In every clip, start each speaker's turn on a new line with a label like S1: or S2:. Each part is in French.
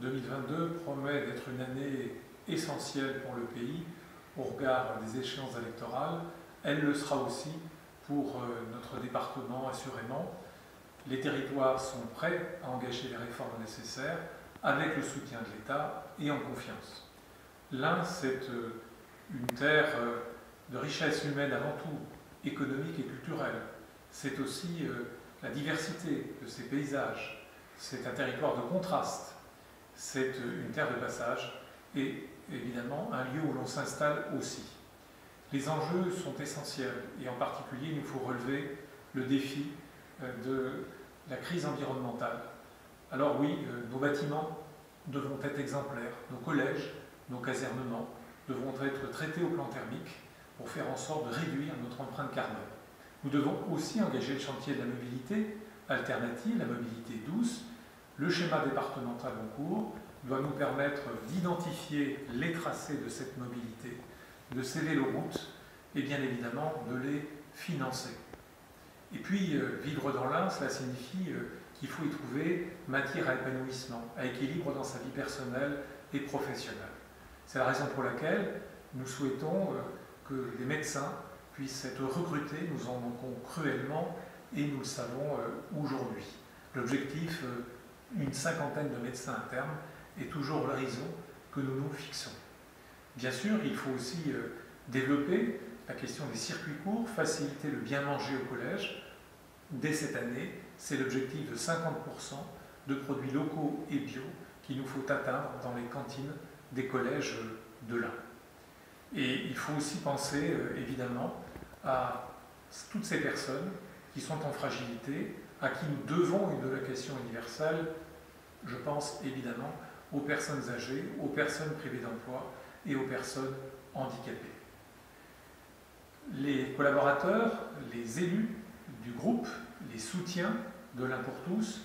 S1: 2022 promet d'être une année essentielle pour le pays au regard des échéances électorales. Elle le sera aussi pour notre département, assurément. Les territoires sont prêts à engager les réformes nécessaires avec le soutien de l'État et en confiance. L'Ain, c'est une terre de richesse humaine avant tout, économique et culturelle. C'est aussi la diversité de ses paysages. C'est un territoire de contraste. C'est une terre de passage et évidemment un lieu où l'on s'installe aussi. Les enjeux sont essentiels et en particulier il nous faut relever le défi de la crise environnementale. Alors oui, nos bâtiments devront être exemplaires, nos collèges, nos casernements devront être traités au plan thermique pour faire en sorte de réduire notre empreinte carbone. Nous devons aussi engager le chantier de la mobilité alternative, la mobilité douce. Le schéma départemental en cours doit nous permettre d'identifier les tracés de cette mobilité, de ces véloroutes et bien évidemment de les financer. Et puis, vivre dans l'Ain, cela signifie qu'il faut y trouver matière à épanouissement, à équilibre dans sa vie personnelle et professionnelle. C'est la raison pour laquelle nous souhaitons que des médecins puissent être recrutés. Nous en manquons cruellement et nous le savons aujourd'hui. L'objectif, une cinquantaine de médecins internes, est toujours l'horizon que nous nous fixons. Bien sûr, il faut aussi développer la question des circuits courts, faciliter le bien manger au collège. Dès cette année, c'est l'objectif de 50% de produits locaux et bio qu'il nous faut atteindre dans les cantines des collèges de l'Ain. Et il faut aussi penser évidemment à toutes ces personnes qui sont en fragilité, à qui nous devons une allocation universelle. Je pense évidemment aux personnes âgées, aux personnes privées d'emploi et aux personnes handicapées. Les collaborateurs, les élus du groupe, les soutiens de l'Ain pour tous,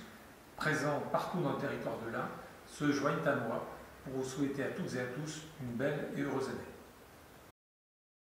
S1: présents partout dans le territoire de l'Ain, se joignent à moi pour vous souhaiter à toutes et à tous une belle et heureuse année.